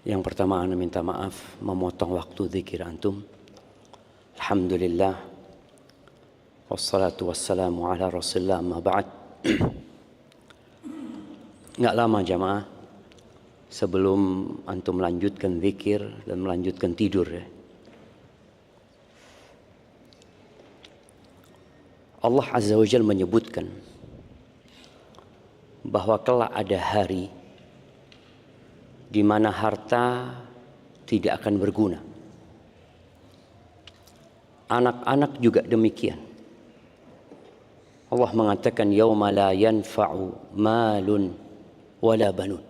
Yang pertama ana minta maaf memotong waktu zikir antum. Alhamdulillah. Wassalatu wassalamu ala Rasulillah amma ba'd. Enggak lama jamaah sebelum antum melanjutkan zikir dan melanjutkan tidur ya. Allah Azza wa Jalla menyebutkan bahwa kelak ada hari di mana harta tidak akan berguna. Anak-anak juga demikian. Allah mengatakan yauma la yanfa'u malun wala banun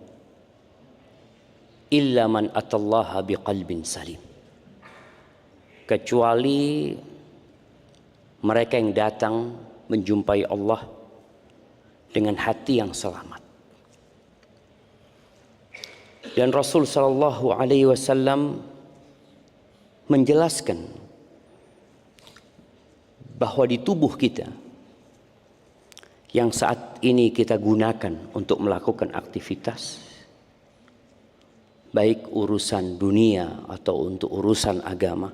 illa man atallaha biqalbin salim. Kecuali mereka yang datang menjumpai Allah dengan hati yang selamat. Dan Rasul sallallahu alaihi wasallam menjelaskan bahwa di tubuh kita yang saat ini kita gunakan untuk melakukan aktivitas, baik urusan dunia atau untuk urusan agama,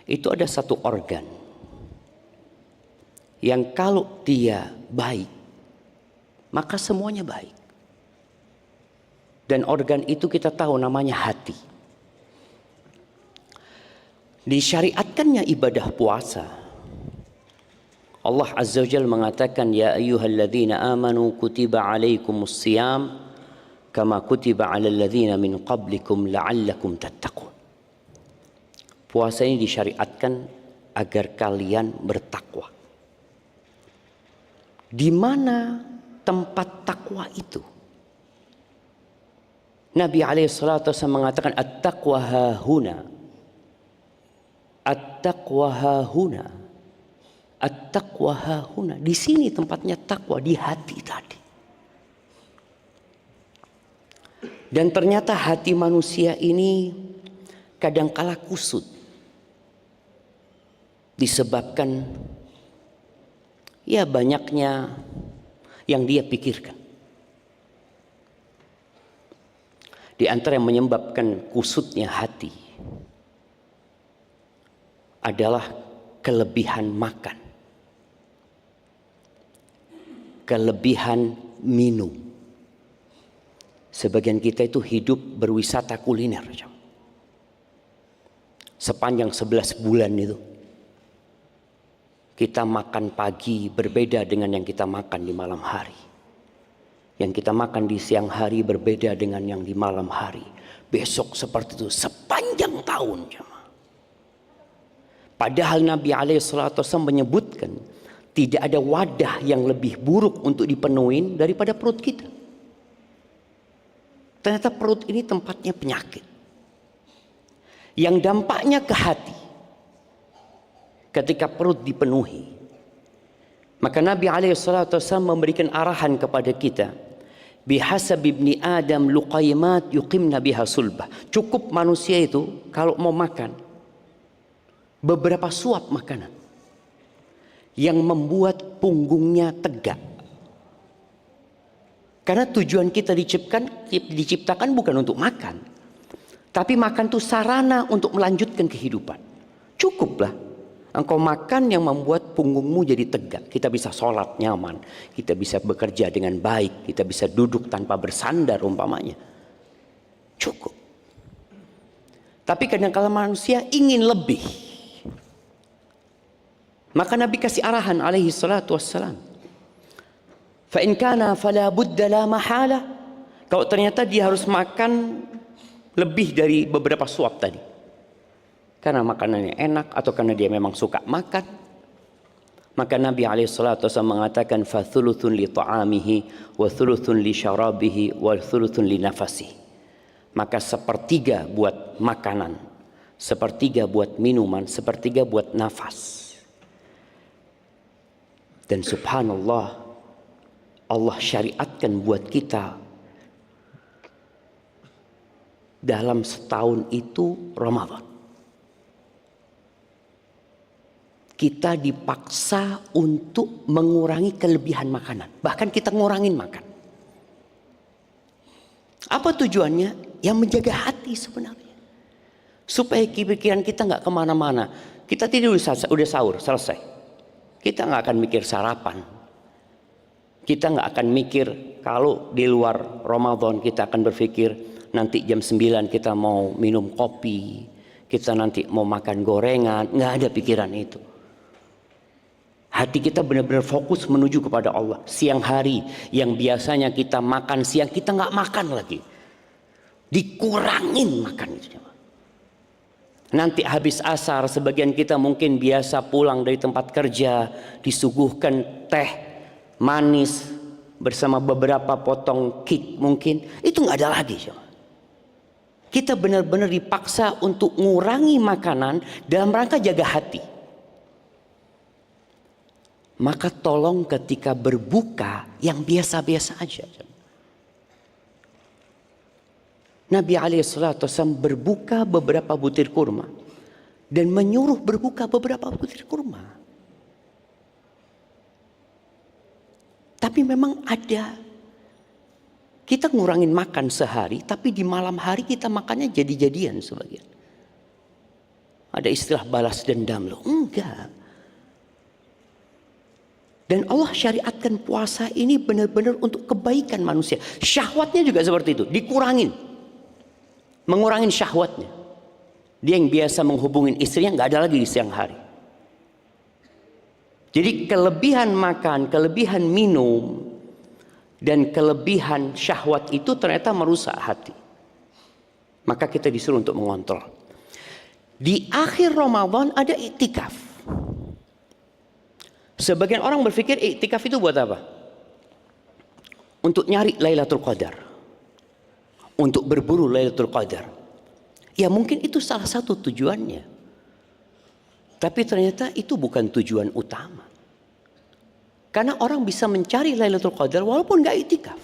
itu ada satu organ yang kalau dia baik, maka semuanya baik. Dan organ itu kita tahu namanya hati. Disyariatkannya ibadah puasa. Allah Azza wa Jalla mengatakan, ya ayyuhalladzina amanu kutiba alaikumus siyam kama kutiba alal ladzina min qablikum la'allakum tattaqun. Puasa ini disyariatkan agar kalian bertakwa. Di mana tempat takwa itu? Nabi alaihissalatu wasallam mengatakan at-taqwa hahuna, at-taqwa hahuna, at-taqwa hahuna. Di sini tempatnya takwa, di hati tadi. Dan ternyata hati manusia ini kadangkala kusut disebabkan ya banyaknya yang dia pikirkan. Di antara yang menyebabkan kusutnya hati adalah kelebihan makan, kelebihan minum. Sebagian kita itu hidup berwisata kuliner. Sepanjang 11 bulan itu kita makan pagi berbeda dengan yang kita makan di malam hari. Yang kita makan di siang hari berbeda dengan yang di malam hari. Besok seperti itu sepanjang tahun. Padahal Nabi alaihissalatu wasallam menyebutkan tidak ada wadah yang lebih buruk untuk dipenuhi daripada perut kita. Ternyata perut ini tempatnya penyakit. Yang dampaknya ke hati. Ketika perut dipenuhi, maka Nabi alaihissalatu wasallam memberikan arahan kepada kita. Bihasab ibni Adam luqaymat yuqimna biha sulbah. Cukup manusia itu kalau mau makan beberapa suap makanan yang membuat punggungnya tegak. Karena tujuan kita diciptakan bukan untuk makan, tapi makan itu sarana untuk melanjutkan kehidupan. Cukuplah engkau makan yang membuat punggungmu jadi tegak. Kita bisa sholat nyaman, kita bisa bekerja dengan baik, kita bisa duduk tanpa bersandar umpamanya. Cukup. Tapi kadang-kala manusia ingin lebih. Maka Nabi kasih arahan alaihi salatu wassalam. Fa in kana fala budda la mahala. Kalau ternyata dia harus makan lebih dari beberapa suap tadi, karena makanannya enak atau karena dia memang suka makan, maka Nabi alaihissalatu wasallam mengatakan fa thuluthun li ta'amihi wa thuluthun li syarabihi wa thuluthun li nafasihi. Maka sepertiga buat makanan, sepertiga buat minuman, sepertiga buat nafas. Dan subhanallah, Allah syariatkan buat kita dalam setahun itu Ramadan. Kita dipaksa untuk mengurangi kelebihan makanan. Bahkan kita ngurangin makan. Apa tujuannya? yang menjaga hati sebenarnya. Supaya pikiran kita nggak kemana-mana. Kita tidur udah sahur, selesai. Kita nggak akan mikir sarapan. Kita nggak akan mikir kalau di luar Ramadan kita akan berpikir nanti jam 9 kita mau minum kopi. Kita nanti mau makan gorengan. Nggak ada pikiran itu. Hati kita benar-benar fokus menuju kepada Allah. Siang hari yang biasanya kita makan siang, kita nggak makan lagi. Dikurangin makan itu. Nanti habis asar sebagian kita mungkin biasa pulang dari tempat kerja, disuguhkan teh manis bersama beberapa potong cake mungkin. Itu nggak ada lagi. Kita benar-benar dipaksa untuk ngurangi makanan dalam rangka jaga hati. Maka tolong ketika berbuka yang biasa-biasa aja. Nabi SAW berbuka beberapa butir kurma. Dan menyuruh berbuka beberapa butir kurma. Tapi memang ada. Kita ngurangin makan sehari. Tapi di malam hari kita makannya jadi-jadian sebagian. Ada istilah balas dendam loh. Enggak. Dan Allah syariatkan puasa ini benar-benar untuk kebaikan manusia. Syahwatnya juga seperti itu. Dikurangin. Mengurangin syahwatnya. Dia yang biasa menghubungin istrinya nggak ada lagi di siang hari. Jadi kelebihan makan, kelebihan minum, dan kelebihan syahwat itu ternyata merusak hati. Maka kita disuruh untuk mengontrol. Di akhir Ramadan ada iktikaf. Sebagian orang berpikir iktikaf itu buat apa? Untuk nyari Lailatul Qadar. Untuk berburu Lailatul Qadar. Ya mungkin itu salah satu tujuannya. Tapi ternyata itu bukan tujuan utama. Karena orang bisa mencari Lailatul Qadar walaupun gak iktikaf.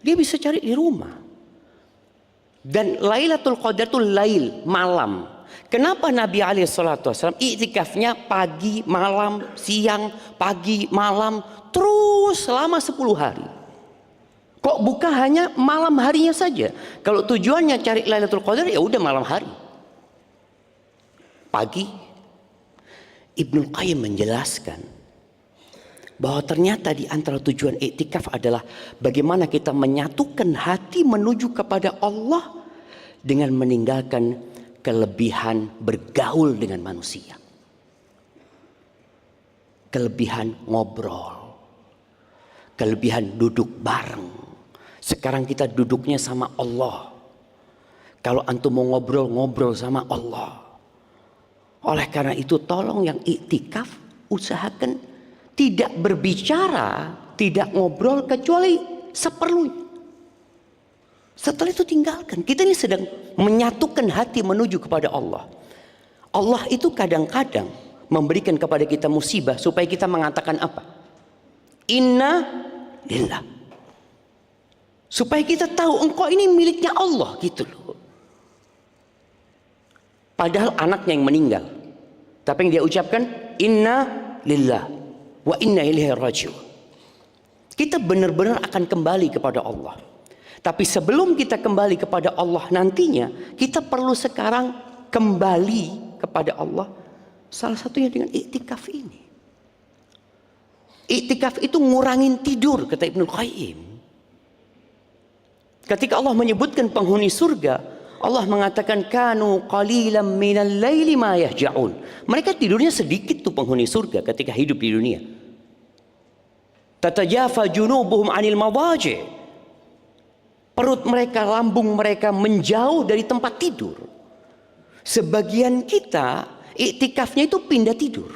Dia bisa cari di rumah. Dan Lailatul Qadar itu lail, malam. Kenapa Nabi SAW iktikafnya pagi, malam, siang, pagi, malam. Terus selama 10 hari. Kok buka hanya malam harinya saja? Kalau tujuannya cari Lailatul Qadar ya udah malam hari. Pagi Ibnu Qayyim menjelaskan bahwa ternyata di antara tujuan iktikaf adalah bagaimana kita menyatukan hati menuju kepada Allah dengan meninggalkan kelebihan bergaul dengan manusia. Kelebihan ngobrol. Kelebihan duduk bareng. Sekarang kita duduknya sama Allah. Kalau antum mau ngobrol sama Allah. Oleh karena itu tolong yang iktikaf usahakan tidak berbicara, tidak ngobrol kecuali seperlunya. Setelah itu tinggalkan. Kita ini sedang menyatukan hati menuju kepada Allah. Allah itu kadang-kadang memberikan kepada kita musibah supaya kita mengatakan apa? Inna lillah. Supaya kita tahu engkau ini miliknya Allah gitu loh. Padahal anaknya yang meninggal. Tapi yang dia ucapkan inna lillah wa inna ilaihi raji'un. Kita benar-benar akan kembali kepada Allah. Tapi sebelum kita kembali kepada Allah nantinya, kita perlu sekarang kembali kepada Allah. Salah satunya dengan iktikaf ini. Iktikaf itu ngurangin tidur kata Ibnu Qayyim. Ketika Allah menyebutkan penghuni surga, Allah mengatakan kanu qalilan minal laili ma yahja'un. Mereka tidurnya sedikit tuh penghuni surga ketika hidup di dunia. Tatajafa junubuhum 'anil madaji'. Perut mereka, lambung mereka menjauh dari tempat tidur. Sebagian kita iktikafnya itu pindah tidur.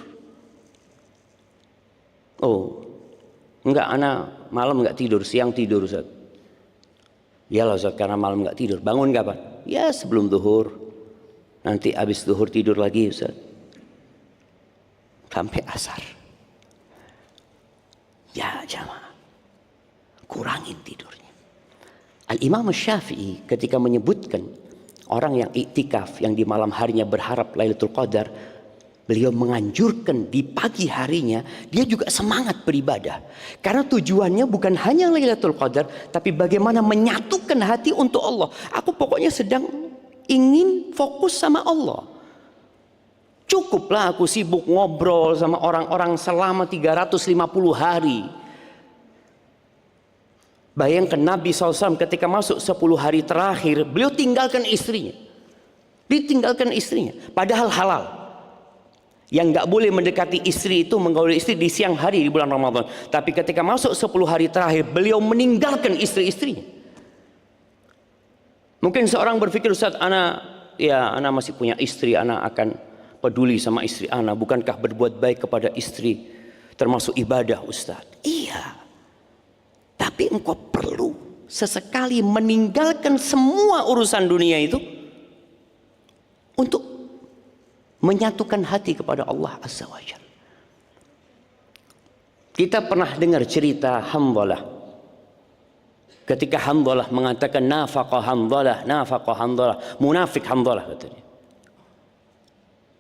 Oh, enggak, anak malam enggak tidur, siang tidur Ustaz. Iyalah Ustaz, karena malam enggak tidur. Bangun kapan? Ya sebelum zuhur. Nanti habis zuhur tidur lagi Ustaz. Sampai asar. Ya jamaah, kurangin tidurnya. Al-Imam Syafi'i ketika menyebutkan orang yang iktikaf, yang di malam harinya berharap Lailatul Qadar, Beliau menganjurkan di pagi harinya dia juga semangat beribadah. Karena tujuannya bukan hanya Lailatul Qadar, tapi bagaimana menyatukan hati untuk Allah. Aku pokoknya sedang ingin fokus sama Allah. Cukuplah aku sibuk ngobrol sama orang-orang selama 350 hari. Bayangkan Nabi SAW ketika masuk 10 hari terakhir, beliau tinggalkan istrinya. Ditinggalkan istrinya, padahal halal. Yang nggak boleh mendekati istri itu menggauli istri di siang hari di bulan Ramadan. Tapi ketika masuk 10 hari terakhir, beliau meninggalkan istri-istrinya. Mungkin seorang berpikir, Ustaz, ana masih punya istri, ana akan peduli sama istri ana. Bukankah berbuat baik kepada istri termasuk ibadah, Ustaz? Iya. Tapi engkau perlu sesekali meninggalkan semua urusan dunia itu untuk menyatukan hati kepada Allah Azza wa Jalla. Kita pernah dengar cerita Hanzalah. Ketika Hanzalah mengatakan nafaqah Hanzalah, munafik Hanzalah katanya.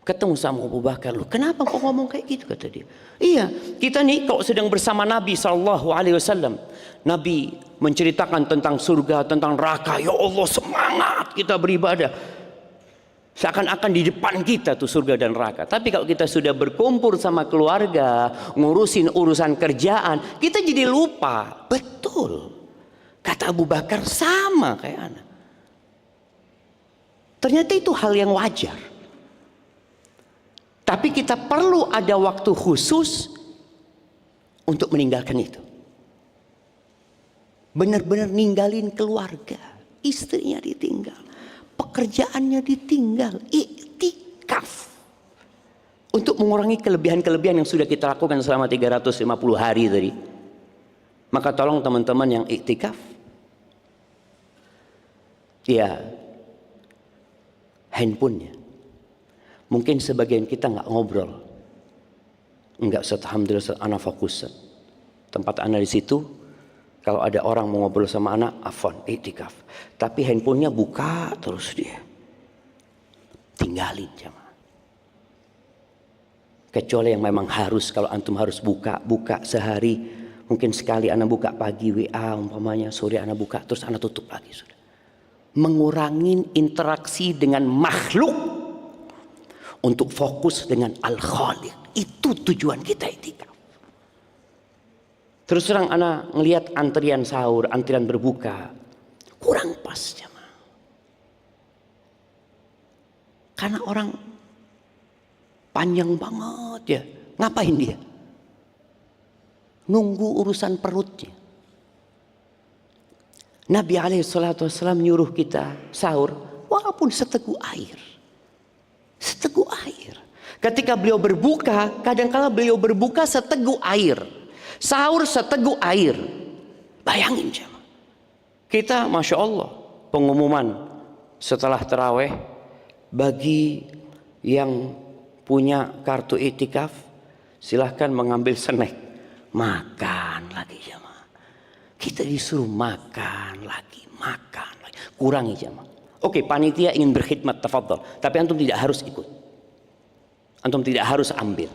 Ketemu sama Abu Bakar, "Lu kenapa kau ngomong kayak gitu?" kata dia. "Iya, kita nih kalau sedang bersama Nabi SAW, Nabi menceritakan tentang surga, tentang neraka. Ya Allah, semangat kita beribadah. Seakan-akan di depan kita tuh surga dan neraka. Tapi kalau kita sudah berkumpul sama keluarga, ngurusin urusan kerjaan, kita jadi lupa." Betul. Kata Abu Bakar, sama kayak anak. Ternyata itu hal yang wajar. Tapi kita perlu ada waktu khusus untuk meninggalkan itu. Benar-benar ninggalin keluarga, istrinya ditinggal, pekerjaannya ditinggal, iktikaf. Untuk mengurangi kelebihan-kelebihan yang sudah kita lakukan selama 350 hari tadi. Maka tolong teman-teman yang iktikaf, ya, handphonenya. Mungkin sebagian kita nggak ngobrol. Enggak, alhamdulillah anak fokus. Tempat anak di situ. Kalau ada orang mau ngobrol sama anak, afwan, iktikaf. Tapi handphonenya buka terus dia. Tinggalin jemaah. Kecuali yang memang harus, kalau antum harus buka sehari. Mungkin sekali anak buka pagi WA umpamanya, sore anak buka, terus anak tutup lagi sudah. Mengurangi interaksi dengan makhluk untuk fokus dengan Al-Khaliq. Itu tujuan kita iktikaf. Terus terang anak ngelihat antrian sahur, antrian berbuka, kurang pas jemaah. Karena orang panjang banget ya. Ngapain dia? Nunggu urusan perutnya. Nabi SAW nyuruh kita sahur walaupun seteguk air. Seteguk air. Ketika beliau berbuka, kadang-kala beliau berbuka seteguk air. Sahur seteguk air. Bayangin jemaah. Kita Masya Allah, pengumuman setelah taraweh, bagi yang punya kartu iktikaf, silahkan mengambil snack. Makan lagi jemaah. Kita disuruh makan lagi. Kurangi jemaah. Oke, panitia ingin berkhidmat, tafadhol. Tapi antum tidak harus ikut. Antum tidak harus ambil.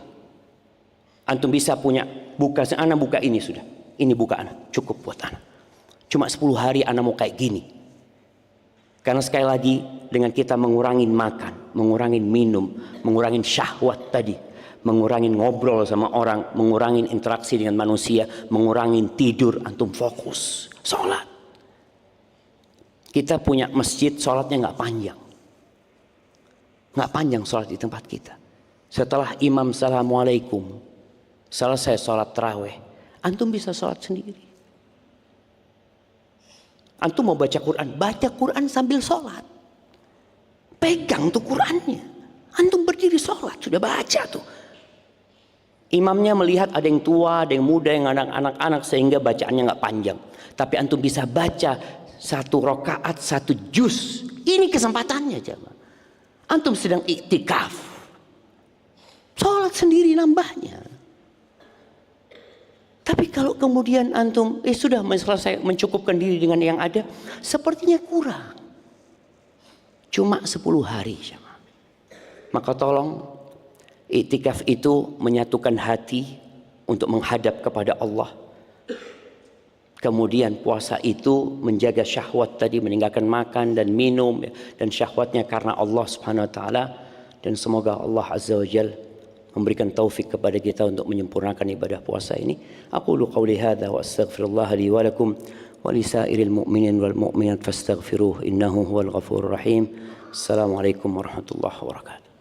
Antum bisa punya buka, anak buka ini sudah. Ini buka anak, cukup buat anak. Cuma 10 hari anak mau kayak gini. Karena sekali lagi dengan kita mengurangi makan, mengurangi minum, mengurangi syahwat tadi, mengurangi ngobrol sama orang, mengurangi interaksi dengan manusia, mengurangi tidur, antum fokus sholat. Kita punya masjid, sholatnya nggak panjang. Nggak panjang sholat di tempat kita. Setelah imam assalamualaikum, selesai sholat taraweh, antum bisa sholat sendiri. Antum mau baca Quran sambil sholat. Pegang tuh Qurannya. Antum berdiri sholat, sudah baca tuh. Imamnya melihat ada yang tua, ada yang muda, yang anak-anak, sehingga bacaannya nggak panjang. Tapi antum bisa baca 1 rakaat 1 juz. Ini kesempatannya jemaah. Antum sedang iktikaf, sholat sendiri nambahnya. Tapi kalau kemudian antum sudah selesai mencukupkan diri dengan yang ada, sepertinya kurang. Cuma 10 hari jemaah. Maka tolong Iktikaf itu menyatukan hati untuk menghadap kepada Allah. Kemudian puasa itu menjaga syahwat tadi, meninggalkan makan dan minum dan syahwatnya karena Allah Subhanahu wa taala. Dan semoga Allah Azza wa Jalla memberikan taufik kepada kita untuk menyempurnakan ibadah puasa ini. Aqulu qawli hadza wa astaghfirullah li wa lakum wa li sairil mu'minin wal mu'minat fastaghfiruh innahu huwal ghafurur rahim. Assalamualaikum warahmatullahi wabarakatuh.